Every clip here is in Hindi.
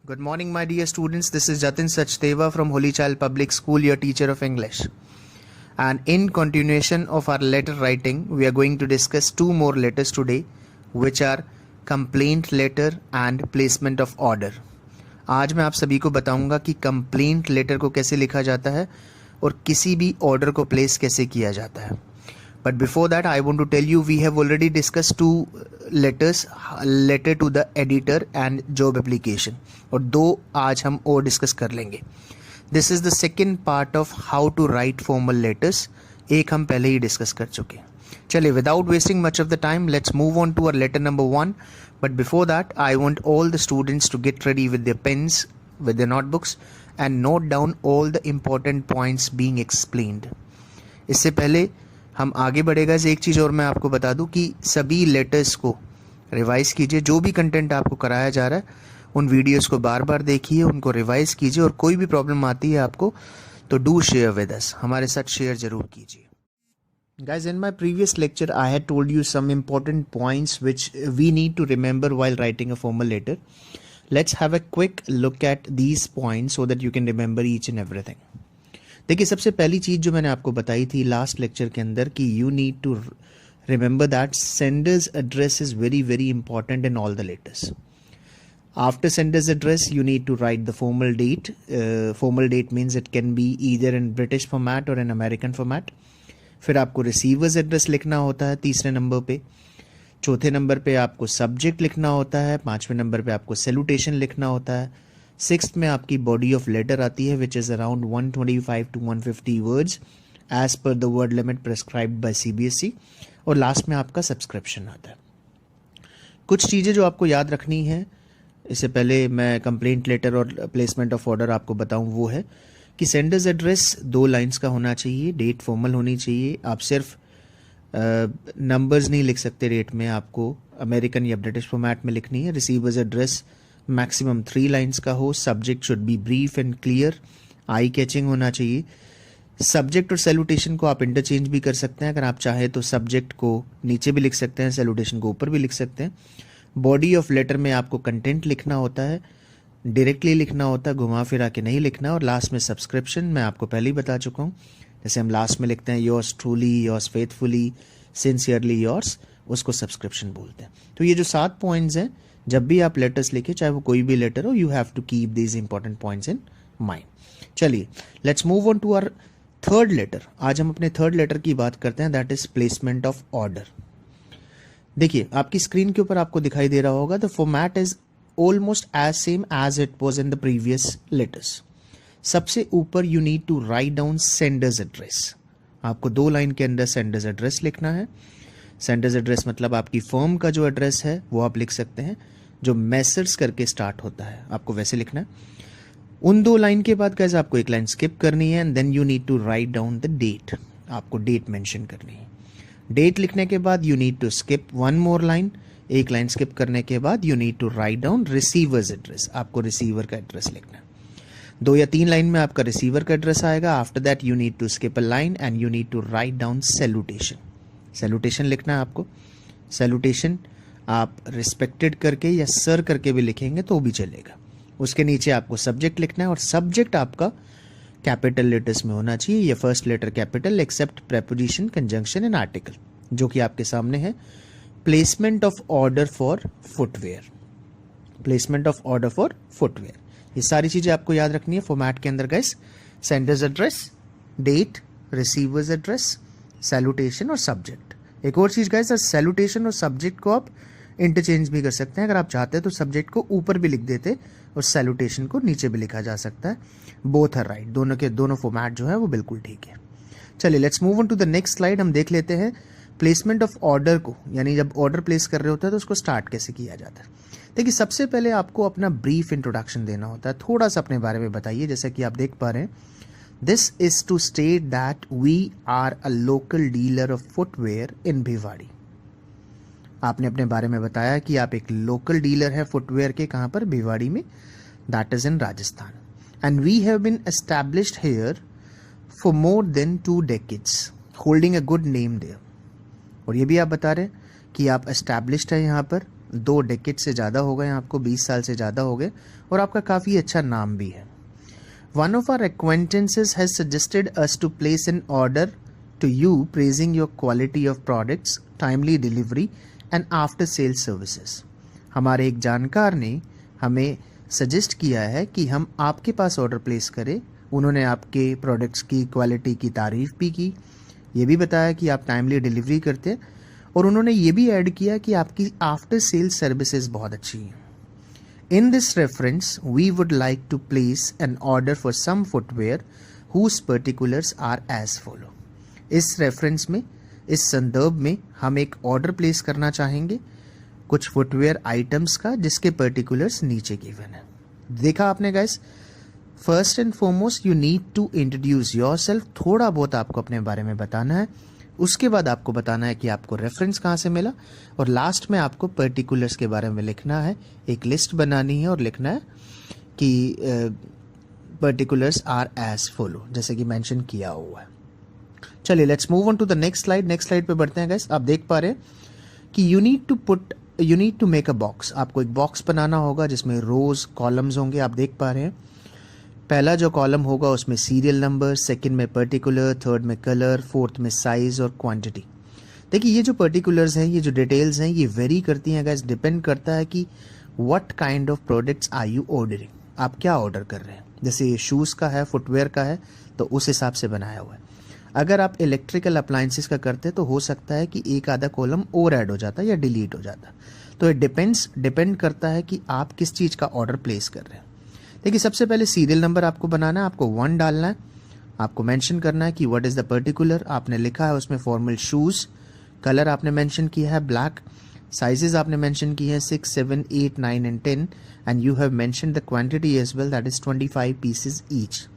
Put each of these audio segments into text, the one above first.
Good morning, my dear students. This is Jatin Sachdeva from Holy Child Public School, your teacher of English. And in continuation of our letter writing, we are going to discuss two more letters today, which are complaint letter and placement of order. आज मैं आप सभी को बताऊंगा कि कंप्लेंट लेटर को कैसे लिखा जाता है और किसी भी ऑर्डर को प्लेस कैसे किया जाता है. But before that, I want to tell you we have already discussed two letters, letter to the editor and job application. और दो आज हम और डिस्कस कर लेंगे. This is the second part of how to write formal letters. एक हम पहले ही डिस्कस कर चुके हैं. चलिए, without wasting much of the time, let's move on to our letter number 1. But before that, I want all the students to get ready with their pens, with their notebooks, and note down all the important points being explained. इससे पहले हम आगे बढ़ेगा. एक चीज़ और मैं आपको बता दूं कि सभी लेटर्स को रिवाइज कीजिए. जो भी कंटेंट आपको कराया जा रहा है उन वीडियोस को बार बार देखिए, उनको रिवाइज कीजिए, और कोई भी प्रॉब्लम आती है आपको तो डू शेयर विद अस, हमारे साथ शेयर जरूर कीजिए. Guys, in my previous lecture, I had told you some important points which we need to remember while writing a formal letter. Let's have a quick look at these points so that you can remember each and everything. देखिए, सबसे पहली चीज़ जो मैंने आपको बताई थी लास्ट लेक्चर के अंदर कि you need to remember that sender's address is very very important in all the letters. After sender's address, you need to write the formal date. Formal date means it can be either in British format or in American format. फिर आपको रिसीवर्स एड्रेस लिखना होता है तीसरे नंबर पे. चौथे नंबर पे आपको सब्जेक्ट लिखना होता है. पांचवें नंबर पे आपको सैल्यूटेशन लिखना होता है. सिक्स्थ में आपकी बॉडी ऑफ लेटर आती है which is around 125 to 150 words as per the word limit prescribed by CBSE. और लास्ट में आपका सब्सक्रिप्शन आता है. कुछ चीज़ें जो आपको याद रखनी है, इससे पहले मैं कंप्लेंट लेटर और प्लेसमेंट ऑफ ऑर्डर आपको बताऊं, वो है कि सेंडर्स एड्रेस 2 लाइंस का होना चाहिए. डेट फॉर्मल होनी चाहिए. आप सिर्फ नंबर्स नहीं लिख सकते डेट में, आपको अमेरिकन या ब्रिटिश फॉर्मेट में लिखनी है. रिसीवर्स एड्रेस मैक्सिमम 3 लाइंस का हो. Subject should be brief and clear. Eye catching होना चाहिए. सब्जेक्ट और सैल्यूटेशन को आप इंटरचेंज भी कर सकते हैं. अगर आप चाहे तो सब्जेक्ट को नीचे भी लिख सकते हैं, सैल्यूटेशन को ऊपर भी लिख सकते हैं. बॉडी ऑफ लेटर में आपको कंटेंट लिखना होता है, डायरेक्टली लिखना होता है, घुमा फिरा के नहीं लिखना. और लास्ट में सब्सक्रिप्शन मैं आपको पहले ही बता चुका हूँ. जैसे हम लास्ट में लिखते हैं yours truly, yours faithfully, sincerely yours, उसको सब्सक्रिप्शन बोलते हैं. तो ये जो 7 पॉइंट्स हैं, जब भी आप लेटर्स लिखे, चाहे वो कोई भी लेटर हो, you have to keep these important points in mind. चलिए, let's move on to our third letter. आज हम अपने थर्ड लेटर की बात करते हैं, that is placement of order. देखिए, आपकी स्क्रीन के ऊपर आपको दिखाई दे रहा होगा, the format is almost as same as it was in the previous letters. सबसे ऊपर you need to write down sender's address. आपको 2 लाइन के अंदर सेंडर्स एड्रेस लिखना है. सेंडर्स एड्रेस मतलब आपकी फर्म का जो एड्रेस है वो आप लिख सकते हैं, जो मैसर्स करके स्टार्ट होता है, आपको वैसे लिखना है. उन 2 लाइन के बाद कैसे आपको एक लाइन स्किप करनी है, and then you need to write down the date. आपको डेट मेंशन करनी है. डेट लिखने के बाद you need to skip 1 more line. एक लाइन स्किप करने के बाद you need to write down receiver's address. आपको रिसीवर का एड्रेस लिखना है. 2 या 3 लाइन में आपका रिसीवर का एड्रेस आएगा. After that you need to skip a line and you need to write down salutation. Salutation लिखना है आपको. सैल्यूटेशन आप रिस्पेक्टेड करके या सर करके भी लिखेंगे तो भी चलेगा. उसके नीचे आपको सब्जेक्ट लिखना है, और सब्जेक्ट आपका कैपिटल लेटर्स में होना चाहिए. ये first letter capital except preposition, conjunction and article, जो कि आपके सामने है. Placement of order for footwear. Placement of order for footwear, ये सारी चीजें आपको याद रखनी है फॉर्मेट के अंदर guys. Sender's address, date, receivers address, salutation और सब्जेक्ट. एक और चीज गाइस, सैल्यूटेशन और सब्जेक्ट को आप इंटरचेंज भी कर सकते हैं. अगर आप चाहते हैं तो सब्जेक्ट को ऊपर भी लिख देते और सैल्यूटेशन को नीचे भी लिखा जा सकता है. Both are right. दोनों के दोनों फॉर्मेट जो है वो बिल्कुल ठीक है. चलिए, let's move on to the next slide. हम देख लेते हैं प्लेसमेंट ऑफ ऑर्डर को, यानी जब ऑर्डर प्लेस कर रहे होते हैं तो उसको स्टार्ट कैसे किया जाता है. देखिए, सबसे पहले आपको अपना ब्रीफ इंट्रोडक्शन देना होता है. थोड़ा सा अपने बारे में बताइए. जैसे कि आप देख पा रहे हैं, this is to state that we are a local dealer of footwear in Bhiwadi. आपने अपने बारे में बताया कि आप एक लोकल डीलर है फुटवेयर के. कहाँ पर? भिवाड़ी में. That is in Rajasthan. And we have been established here for more than 2 decades, holding a good name there. और ये भी आप बता रहे हैं कि आप एस्टैब्लिश्ड है यहाँ पर 2 डेकेड से ज़्यादा हो गए, आपको 20 साल से ज़्यादा हो गए, और आपका काफ़ी अच्छा नाम भी है. One of our acquaintances has suggested us to place an order to you praising your quality of products, timely delivery and after sales services. हमारे एक जानकार ने हमें सजेस्ट किया है कि हम आपके पास ऑर्डर प्लेस करें. उन्होंने आपके प्रोडक्ट्स की क्वालिटी की तारीफ़ भी की, ये भी बताया कि आप टाइमली डिलीवरी करते हैं, और उन्होंने ये भी ऐड किया कि आपकी आफ्टर सेल्स सर्विसेज बहुत अच्छी हैं. In this reference, we would like to place an order for some footwear whose particulars are as follow. इस रेफरेंस में, इस संदर्भ में हम एक ऑर्डर प्लेस करना चाहेंगे कुछ फुटवेयर आइटम्स का जिसके पर्टिकुलर्स नीचे गिवन है. देखा आपने guys, first and foremost you need to introduce yourself. थोड़ा बहुत आपको अपने बारे में बताना है, उसके बाद आपको बताना है कि आपको रेफरेंस कहाँ से मिला, और लास्ट में आपको पर्टिकुलर्स के बारे में लिखना है. एक लिस्ट बनानी है और लिखना है कि पर्टिकुलर्स आर एज फॉलो, जैसे कि मेंशन किया हुआ है. चलिए let's move on to the next slide. Next slide पे बढ़ते हैं गाइस. आप देख पा रहे हैं कि you need to make a box. आपको एक बॉक्स बनाना होगा जिसमें रोज कॉलम्स होंगे. आप देख पा रहे हैं पहला जो कॉलम होगा उसमें सीरियल नंबर, सेकंड में पर्टिकुलर, थर्ड में कलर, फोर्थ में साइज और क्वांटिटी. देखिए ये जो पर्टिकुलर्स हैं, ये जो डिटेल्स हैं, ये वेरी करती हैं गाइस. डिपेंड करता है कि what kind of products are you ordering, आप क्या ऑर्डर कर रहे हैं. जैसे ये शूज़ का है, फुटवेयर का है, तो उस हिसाब से बनाया हुआ है. अगर आप इलेक्ट्रिकल अप्लायंसेस का करते हैं तो हो सकता है कि एक आधा कॉलम और ऐड हो जाता है या डिलीट हो जाता है. तो ये डिपेंड करता है कि आप किस चीज़ का ऑर्डर प्लेस कर रहे हैं. देखिए सबसे पहले सीरियल नंबर आपको बनाना है, आपको 1 डालना है, आपको मेंशन करना है कि व्हाट इज़ द पर्टिकुलर. आपने लिखा है उसमें फॉर्मल शूज़, कलर आपने मेंशन किया है ब्लैक, साइजेस आपने मेंशन की है 6, 7, 8, 9 and 10, and you have mention the quantity as well, that is 25 pieces each.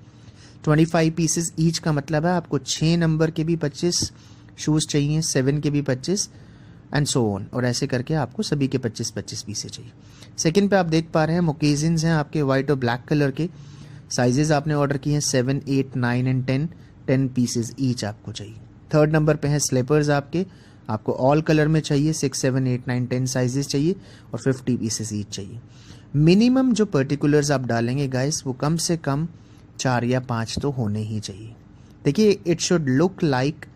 25 pieces each का मतलब है आपको 6 नंबर के भी 25 शूज़ चाहिए, 7 के भी 25 एंड सो ऑन, और ऐसे करके आपको सभी के 25-25 पीसे चाहिए. सेकंड पे आप देख पा रहे हैं मोकेजन्स हैं आपके वाइट और ब्लैक कलर के. साइजेस आपने ऑर्डर किए हैं 7, 8, 9 एंड 10 पीसेज ईच आपको चाहिए. थर्ड नंबर पे है स्लीपर्स आपको ऑल कलर में चाहिए, 6, 7, 8, 9, 10 साइजेस चाहिए और 50 पीसेज ईच चाहिए. मिनिमम जो पर्टिकुलर्स आप डालेंगे गाइस वो कम से कम 4 या 5 तो होने ही चाहिए. देखिए it should look like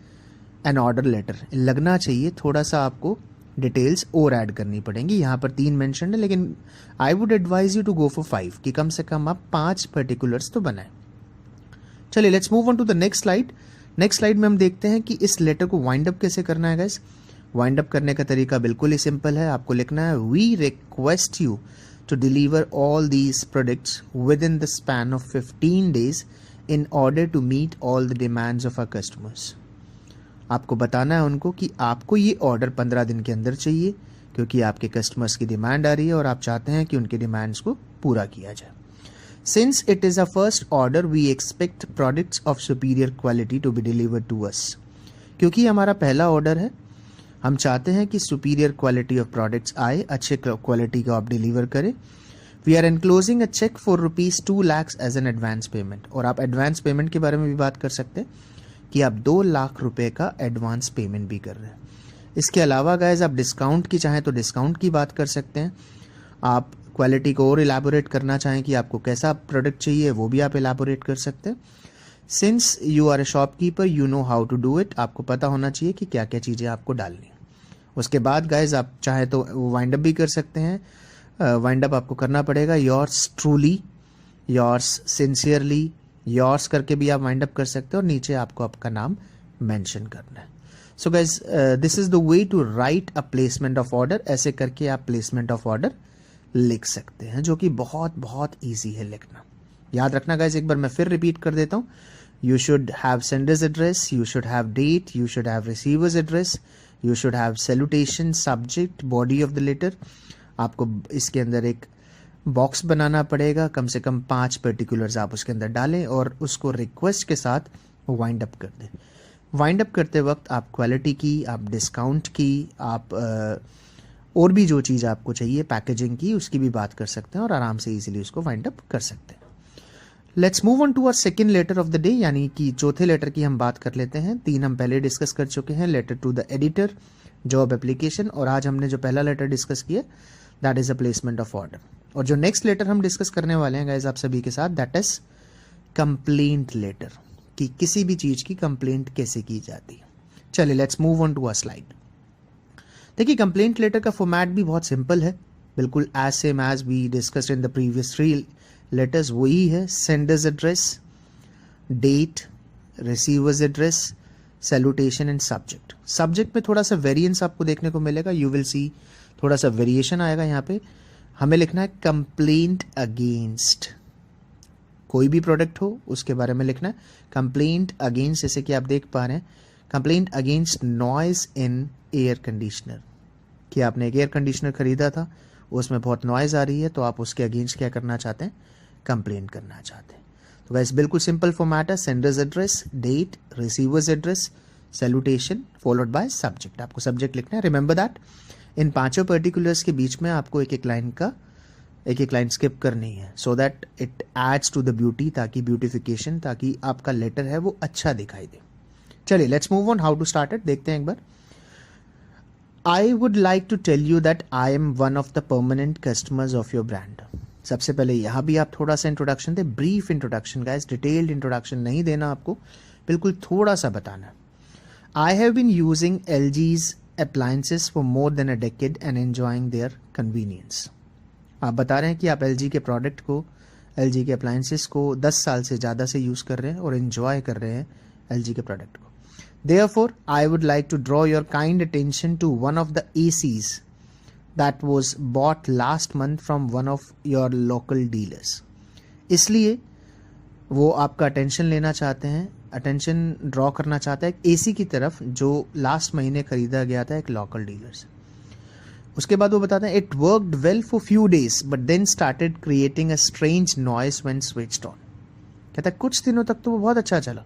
an order letter, लगना चाहिए. थोड़ा सा आपको डिटेल्स और ऐड करनी पड़ेंगी. यहाँ पर 3 मेंशन है, लेकिन I would advise you to go for 5, कि कम से कम आप 5 पर्टिकुलर्स तो बनाएं. चलिए let's move on to the next slide. Next slide में हम देखते हैं कि इस लेटर को वाइंड अप कैसे करना है गाइस. वाइंड अप करने का तरीका बिल्कुल ही सिंपल है. आपको लिखना है we request you to deliver all these products within the span of 15 days in order to meet all the demands of our customers. आपको बताना है उनको कि आपको ये ऑर्डर 15 दिन के अंदर चाहिए, क्योंकि आपके कस्टमर्स की डिमांड आ रही है और आप चाहते हैं कि उनके डिमांड्स को पूरा किया जाए. Since it is a first order, we expect products of superior quality to be delivered to us. क्योंकि हमारा पहला ऑर्डर है, हम चाहते हैं कि सुपीरियर क्वालिटी ऑफ प्रोडक्ट्स आए, अच्छे क्वालिटी का आप डिलीवर करें. We are enclosing a cheque for ₹2 lakh as an advance payment. और आप एडवांस पेमेंट के बारे में भी बात कर सकते हैं कि आप 2 लाख रुपए का एडवांस पेमेंट भी कर रहे हैं. इसके अलावा गाइज आप डिस्काउंट की चाहें तो डिस्काउंट की बात कर सकते हैं. आप क्वालिटी को और इलाबोरेट करना चाहें कि आपको कैसा प्रोडक्ट चाहिए, वो भी आप इलाबोरेट कर सकते हैं. Since you are a shopkeeper, you know how to do it. आपको पता होना चाहिए कि क्या क्या चीज़ें आपको डालनी. उसके बाद गाइज आप चाहे तो वाइंड अप भी कर सकते हैं. वाइंड अप आपको करना पड़ेगा yours truly, yours sincerely, yours करके भी आप वाइंड अप कर सकते हैं और नीचे आपको आपका नाम मेंशन करना है. So guys this is the way to write a placement of order. ऐसे करके आप प्लेसमेंट ऑफ ऑर्डर लिख सकते हैं, जो कि बहुत बहुत ईजी है लिखना. याद रखना गाइज, एक बार मैं फिर रिपीट कर देता हूँ. You should have senders address, you should have date, you should have receivers address, you should have salutation, subject, body of the letter. आपको इसके अंदर एक बॉक्स बनाना पड़ेगा, कम से कम 5 पर्टिकुलर्स आप उसके अंदर डालें और उसको रिक्वेस्ट के साथ वाइंड अप कर दें. वाइंड अप करते वक्त आप क्वालिटी की, आप डिस्काउंट की, आप और भी जो चीज़ आपको चाहिए पैकेजिंग की, उसकी भी बात कर सकते हैं और आराम से इजीली उसको वाइंड अप कर सकते हैं. Let's move on to our second letter of the day, यानी कि चौथे लेटर की हम बात कर लेते हैं. 3 हम पहले डिस्कस कर चुके हैं. Letter to the editor, job application, और आज हमने जो पहला लेटर डिस्कस किया that is a placement of order. और जो नेक्स्ट लेटर हम डिस्कस करने वाले हैं गाइस आप सभी के साथ, दैट इज कंप्लेंट लेटर, कि किसी भी चीज की कंप्लेंट कैसे की जाती है। चलिए let's move on to a slide. देखिए कंप्लेंट लेटर का फॉर्मेट भी बहुत सिंपल है, बिल्कुल as same as we discussed in the previous 3 letters, वही है। Senders address, date, receivers address, salutation and subject. Subject में थोड़ा सा वेरिएंस आपको देखने को मिलेगा, यू विल सी थोड़ा सा वेरिएशन आएगा। यहाँ पे हमें लिखना है कंप्लेंट अगेंस्ट, कोई भी प्रोडक्ट हो उसके बारे में लिखना है कंप्लेंट अगेंस्ट। जैसे कि आप देख पा रहे हैं complaint against noise in air conditioner, कि आपने एक एयर कंडीशनर खरीदा था, उसमें बहुत नॉइज आ रही है, तो आप उसके अगेंस्ट क्या करना चाहते हैं, कंप्लेंट करना चाहते हैं। तो वैसे बिल्कुल सिंपल फॉर्मेट है, senders address, date, receivers address, salutation followed by subject. आपको सब्जेक्ट लिखना है। रिमेंबर दैट इन पांचों पर्टिकुलर्स के बीच में आपको एक एक लाइन स्किप करनी है, so that it adds to the beauty, ताकि ब्यूटिफिकेशन, ताकि आपका लेटर है वो अच्छा दिखाई दे। चलिए let's move on, how to start it देखते हैं एक बार। I would like to tell you that I am one of the permanent customers of your brand. सबसे पहले यहाँ भी आप थोड़ा सा इंट्रोडक्शन दे, brief introduction guys, detailed introduction नहीं देना आपको, बिल्कुल थोड़ा सा बताना। I have been using LG's appliances for more than a decade and enjoying their convenience। आप बता रहे हैं कि आप LG के प्रोडक्ट को, LG के अप्लायंसेस को 10 साल से ज़्यादा से यूज़ कर रहे हैं और एंजॉय कर रहे हैं LG के प्रोडक्ट को। Therefore, I would like to draw your kind attention to one of the ACs that was bought last month from one of your local dealers। इसलिए वो आपका अटेंशन लेना चाहते हैं, अटेंशन ड्रॉ करना चाहता है AC की तरफ जो लास्ट महीने खरीदा गया था एक लोकल डीलर से। उसके बाद वो बताते हैं it worked well for few days but then started creating a strange noise when switched on. कहता है कुछ दिनों तक तो वो बहुत अच्छा चला,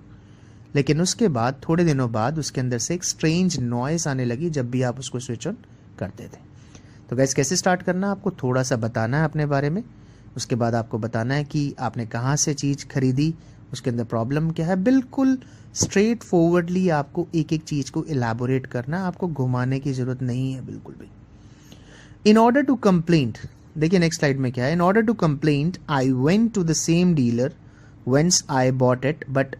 लेकिन उसके बाद थोड़े दिनों बाद उसके अंदर से एक स्ट्रेंज नॉइस आने लगी जब भी आप उसको स्विच ऑन करते थे। तो गाइस कैसे स्टार्ट करना, आपको थोड़ा सा बताना है अपने बारे में, उसके बाद आपको बताना है कि आपने कहाँ से चीज़ खरीदी, उसके अंदर प्रॉब्लम क्या है, बिल्कुल स्ट्रेट फॉरवर्डली आपको एक एक चीज़ को इलेबोरेट करना, आपको घुमाने की ज़रूरत नहीं है बिल्कुल भी। इन ऑर्डर टू कंप्लेंट, देखिए नेक्स्ट स्लाइड में क्या है, in order to complaint I went to the same dealer whence I bought it but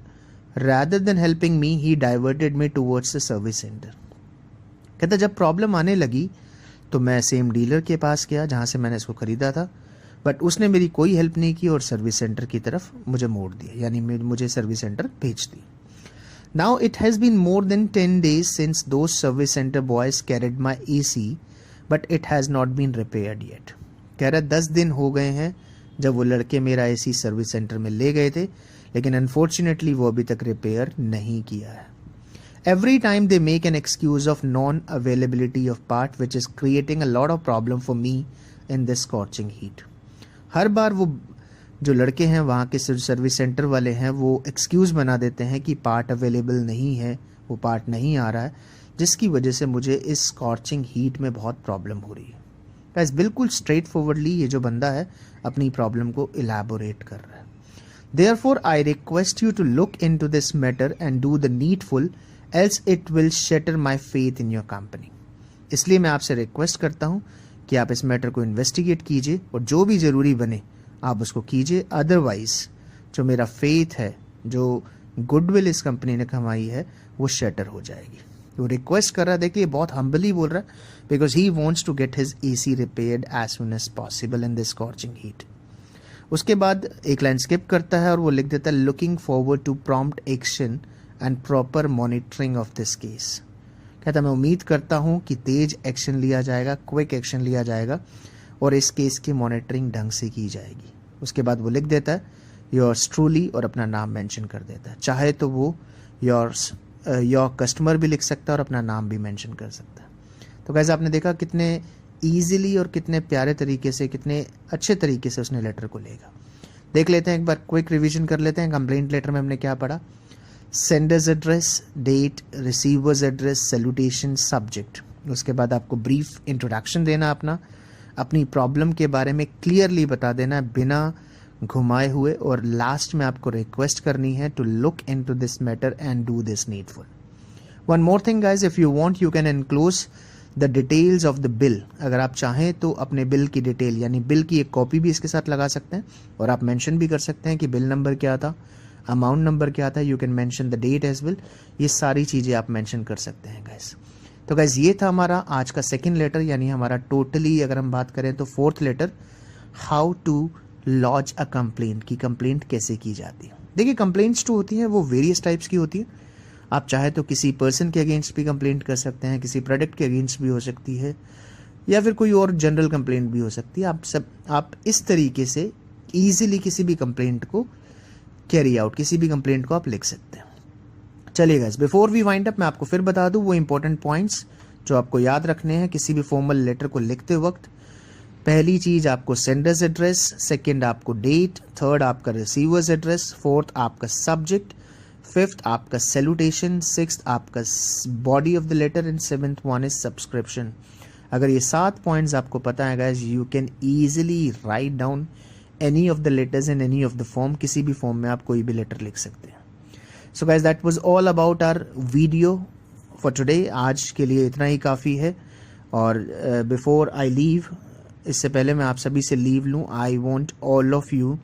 rather than helping me he diverted me towards the service center। कहता जब प्रॉब्लम आने लगी तो मैं सेम डीलर के पास गया जहाँ से मैंने इसको खरीदा था, बट उसने मेरी कोई हेल्प नहीं की और सर्विस सेंटर की तरफ मुझे मोड़ दिया, यानी मुझे सर्विस सेंटर भेज दी। Now it has been more than 10 days since those service center boys carried my AC but it has not been repaired yet। कह रहा 10 दिन हो गए हैं जब वो लड़के मेरा AC सर्विस सेंटर में ले गए थे, लेकिन अनफॉर्चुनेटली वो अभी तक रिपेयर नहीं किया है। Every time they make an excuse of non availability of part which is creating a lot of problem for me in this scorching heat. हर बार वो जो लड़के हैं वहाँ के सर्विस सेंटर वाले हैं वो एक्सक्यूज़ बना देते हैं कि पार्ट अवेलेबल नहीं है, वो पार्ट नहीं आ रहा है, जिसकी वजह से मुझे इस स्कॉचिंग हीट में बहुत प्रॉब्लम हो रही है। गाइस बिल्कुल स्ट्रेट फॉरवर्डली ये जो बंदा है अपनी प्रॉब्लम को इलैबोरेट कर रहा है। Therefore, I request you to look into this matter and do the needful, else it will shatter my faith in your company। इसलिए मैं आपसे रिक्वेस्ट करता हूँ कि आप इस मैटर को इन्वेस्टिगेट कीजिए और जो भी ज़रूरी बने आप उसको कीजिए, अदरवाइज जो मेरा फेथ है, जो गुडविल इस कंपनी ने कमाई है, वो शटर हो जाएगी। वो रिक्वेस्ट कर रहा है, देखिए बहुत हम्बली बोल रहा है, because he wants to get his AC repaired as soon as possible in this scorching heat. उसके बाद एक लाइन स्किप करता है और वो लिख देता है looking forward to prompt action and proper monitoring of this case. कहता मैं उम्मीद करता हूँ कि तेज एक्शन लिया जाएगा, क्विक एक्शन लिया जाएगा और इस केस की मॉनिटरिंग ढंग से की जाएगी। उसके बाद वो लिख देता है योर्स ट्रूली और अपना नाम मेंशन कर देता है। चाहे तो वो योर कस्टमर भी लिख सकता है और अपना नाम भी मेंशन कर सकता है। तो गाइस आपने देखा कितने ईजिली और कितने प्यारे तरीके से, कितने अच्छे तरीके से उसने लेटर को लेगा। देख लेते हैं एक बार, क्विक रिवीजन कर लेते हैं। कंप्लेंट लेटर में हमने क्या पढ़ा, senders address, date, receivers address, salutation, subject. उसके बाद आपको ब्रीफ इंट्रोडक्शन देना, अपनी प्रॉब्लम के बारे में क्लियरली बता देना बिना घुमाए हुए, और लास्ट में आपको रिक्वेस्ट करनी है to look into this matter and do this needful. One more thing guys, if you want you can enclose the details of the bill. अगर आप चाहें तो अपने बिल की डिटेल यानी बिल की एक कॉपी भी इसके साथ लगा सकते हैं और आप मेंशन भी कर सकते हैं कि बिल नंबर क्या था, अमाउंट नंबर क्या था. You can mention the date as well. ये सारी चीज़ें आप मेंशन कर सकते हैं गाइस. तो गाइस ये था हमारा आज का सेकंड लेटर, यानी हमारा टोटली अगर हम बात करें तो fourth letter, how to lodge a complaint, की कंप्लेंट कैसे की जाती है. देखिए कंप्लेंट्स जो होती हैं वो वेरियस टाइप्स की होती है. आप चाहे तो किसी पर्सन के अगेंस्ट भी कंप्लेंट कर सकते हैं, किसी प्रोडक्ट के अगेंस्ट भी हो सकती है, या फिर कोई और जनरल कंप्लेंट भी हो सकती है. आप इस तरीके से ईजिली किसी भी कंप्लेंट को कैरी आउट, किसी भी कंप्लेंट को आप लिख सकते हैं. चलिए guys, before we wind up मैं आपको फिर बता दूं वो इंपॉर्टेंट पॉइंट्स जो आपको याद रखने हैं किसी भी फॉर्मल लेटर को लिखते वक्त. पहली चीज आपको सेंडर्स एड्रेस, सेकंड आपको डेट, थर्ड आपका रिसीवर्स एड्रेस, फोर्थ आपका सब्जेक्ट, फिफ्थ आपका सैल्यूटेशन, सिक्स्थ आपका body of the letter and seventh one is subscription. अगर ये 7 पॉइंट्स आपको पता है guys, you can easily write down any of the letters in any of the form. किसी भी फॉर्म में आप कोई भी लेटर लिख सकते हैं. So guys that was all about our video for today. आज के लिए इतना ही काफ़ी है. और बिफोर आई लीव, इससे पहले मैं आप सभी से लीव लूँ, I want all of you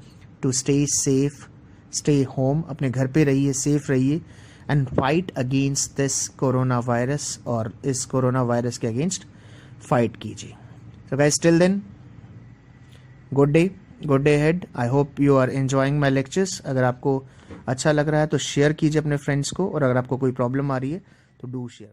to stay safe, stay home. अपने घर पे रहिए, सेफ रहिए and fight against this corona virus, और इस कोरोना वायरस के अगेंस्ट फाइट कीजिए. So guys till then, good day head. I hope you are enjoying my lectures. अगर आपको अच्छा लग रहा है तो शेयर कीजिए अपने फ्रेंड्स को, और अगर आपको कोई प्रॉब्लम आ रही है तो डू शेयर.